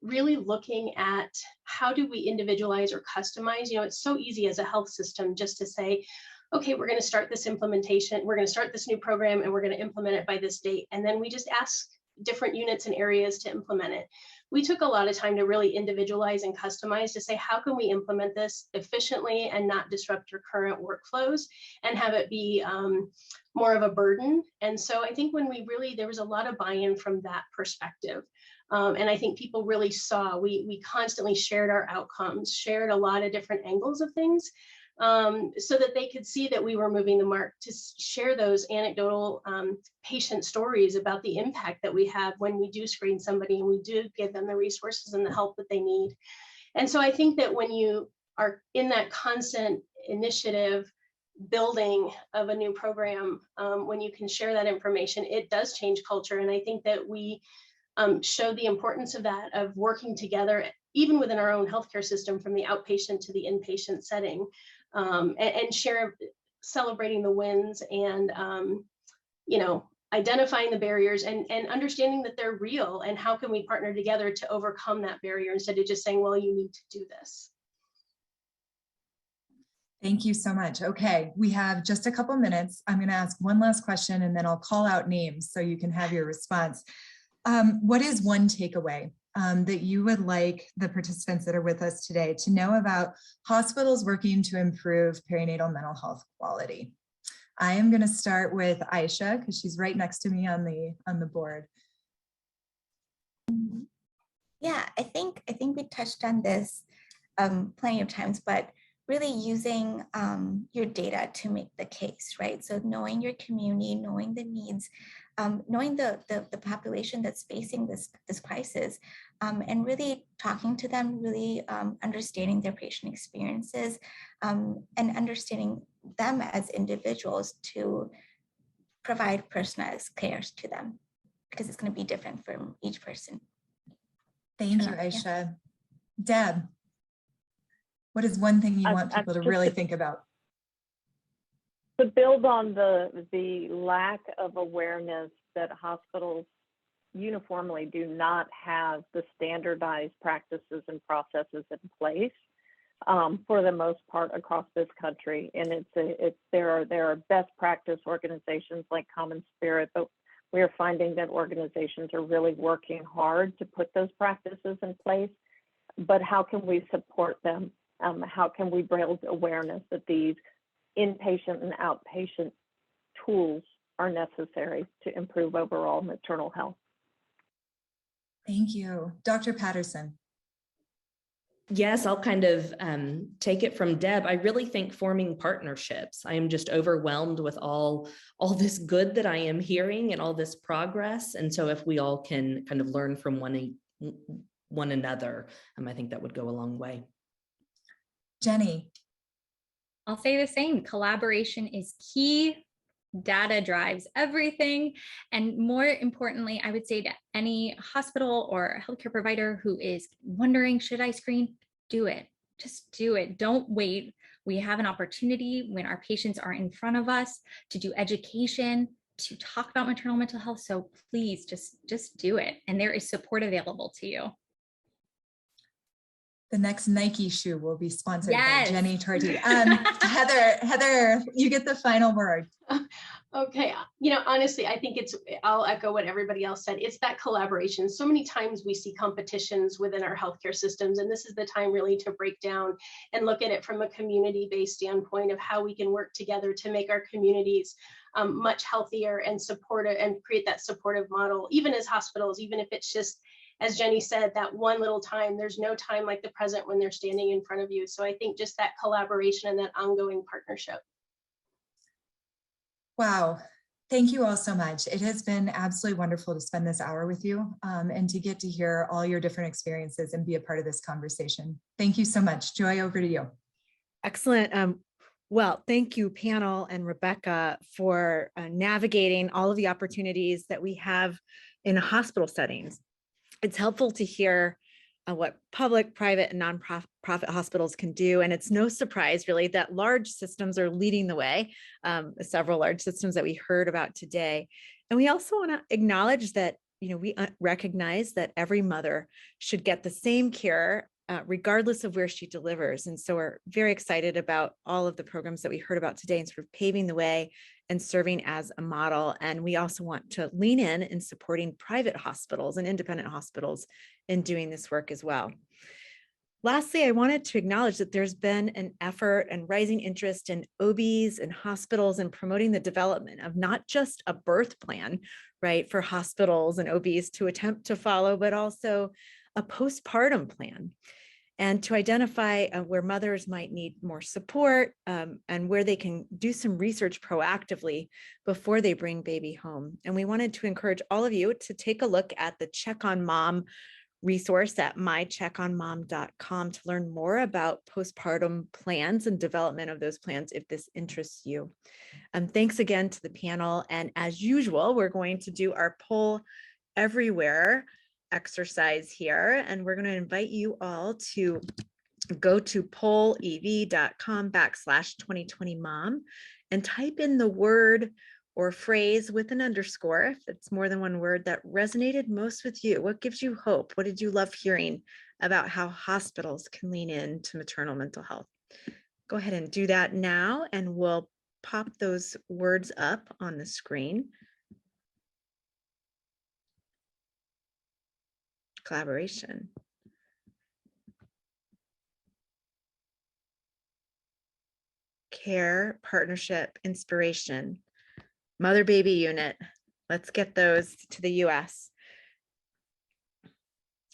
really looking at how do we individualize or customize. It's so easy as a health system just to say, okay, we're going to start this implementation, we're going to start this new program and we're going to implement it by this date. And then we just ask different units and areas to implement it. We took a lot of time to really individualize and customize to say, how can we implement this efficiently and not disrupt your current workflows and have it be more of a burden? And so I think when there was a lot of buy-in from that perspective. And I think people really saw, we constantly shared our outcomes, shared a lot of different angles of things, so that they could see that we were moving the mark, to share those anecdotal patient stories about the impact that we have when we do screen somebody and we do give them the resources and the help that they need. And so I think that when you are in that constant initiative building of a new program, when you can share that information, it does change culture. And I think that we show the importance of that, of working together, even within our own healthcare system, from the outpatient to the inpatient setting, and celebrating the wins and, identifying the barriers and understanding that they're real, and how can we partner together to overcome that barrier instead of just saying, well, you need to do this. Thank you so much. Okay, we have just a couple minutes. I'm going to ask one last question and then I'll call out names so you can have your response. What is one takeaway that you would like the participants that are with us today to know about hospitals working to improve perinatal mental health quality? I am going to start with Aisha because she's right next to me on the board. Yeah, I think we touched on this plenty of times, but really using your data to make the case, right? So knowing your community, knowing the needs, knowing the population that's facing this crisis, and really talking to them, really understanding their patient experiences, and understanding them as individuals to provide personalized care to them, because it's going to be different from each person. Thank you, Aisha. Deb, what is one thing you want people to really think about? To build on the lack of awareness that hospitals uniformly do not have the standardized practices and processes in place. for the most part across this country. And there are best practice organizations like Common Spirit, but we are finding that organizations are really working hard to put those practices in place. But how can we support them? How can we build awareness that these inpatient and outpatient tools are necessary to improve overall maternal health? Thank you. Dr. Patterson. Yes, I'll kind of take it from Deb. I really think forming partnerships. I am just overwhelmed with all this good that I am hearing and all this progress. And so if we all can kind of learn from one another, I think that would go a long way. Jenny. I'll say the same. Collaboration is key. Data drives everything. And more importantly, I would say to any hospital or healthcare provider who is wondering, should I screen? Do it. Just do it. Don't wait. We have an opportunity when our patients are in front of us to do education, to talk about maternal mental health. So please just do it. And there is support available to you. The next Nike shoe will be sponsored by Jenny Torti. Heather, you get the final word. Okay, honestly, I think I'll echo what everybody else said. It's that collaboration. So many times we see competitions within our healthcare systems, and this is the time really to break down and look at it from a community-based standpoint of how we can work together to make our communities much healthier and supportive, and create that supportive model, even as hospitals, even if it's just, as Jenny said, that one little time. There's no time like the present when they're standing in front of you. So I think just that collaboration and that ongoing partnership. Wow. Thank you all so much. It has been absolutely wonderful to spend this hour with you and to get to hear all your different experiences and be a part of this conversation. Thank you so much. Joy, over to you. Excellent. Well, thank you, panel and Rebecca, for navigating all of the opportunities that we have in hospital settings. It's helpful to hear what public, private, and nonprofit hospitals can do. And it's no surprise, really, that large systems are leading the way, several large systems that we heard about today. And we also want to acknowledge that, we recognize that every mother should get the same care, regardless of where she delivers. And so we're very excited about all of the programs that we heard about today and sort of paving the way and serving as a model. And we also want to lean in supporting private hospitals and independent hospitals in doing this work as well. Lastly, I wanted to acknowledge that there's been an effort and rising interest in OBs and hospitals in promoting the development of not just a birth plan, right, for hospitals and OBs to attempt to follow, but also a postpartum plan, and to identify where mothers might need more support and where they can do some research proactively before they bring baby home. And we wanted to encourage all of you to take a look at the Check on Mom resource at mycheckonmom.com to learn more about postpartum plans and development of those plans if this interests you. Thanks again to the panel. And as usual, we're going to do our poll everywhere exercise here, and we're going to invite you all to go to pollev.com/2020mom and type in the word or phrase with an underscore, if it's more than one word, that resonated most with you. What gives you hope? What did you love hearing about how hospitals can lean into maternal mental health? Go ahead and do that now, and we'll pop those words up on the screen. Collaboration. Care, partnership, inspiration. Mother-baby unit. Let's get those to the US.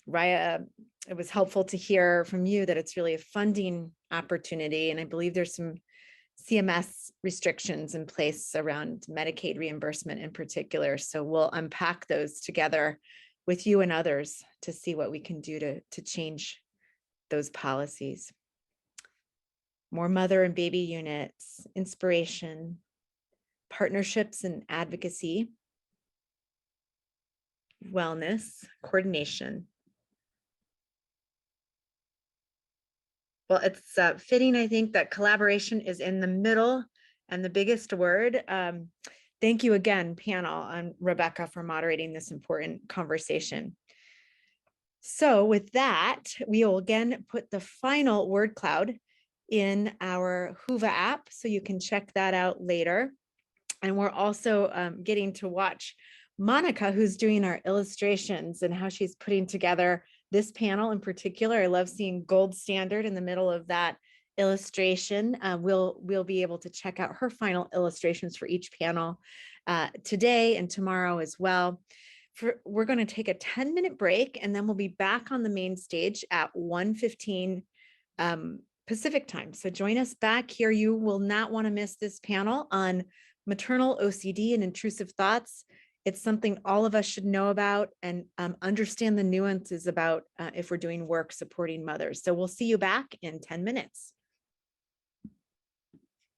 Raya, it was helpful to hear from you that it's really a funding opportunity. And I believe there's some CMS restrictions in place around Medicaid reimbursement in particular. So we'll unpack those together with you and others to see what we can do to change those policies. More mother and baby units, inspiration, partnerships and advocacy, wellness, coordination. Well, it's fitting, I think, that collaboration is in the middle and the biggest word. Thank you again, panel, and Rebecca, for moderating this important conversation. So with that, we will again put the final word cloud in our Whova app, so you can check that out later. And we're also getting to watch Monica, who's doing our illustrations and how she's putting together this panel in particular. I love seeing gold standard in the middle of that illustration. We'll be able to check out her final illustrations for each panel today and tomorrow as well. We're going to take a 10-minute break, and then we'll be back on the main stage at 1:15 Pacific time. So join us back here. You will not want to miss this panel on maternal OCD and intrusive thoughts. It's something all of us should know about and understand the nuances about if we're doing work supporting mothers. So we'll see you back in 10 minutes.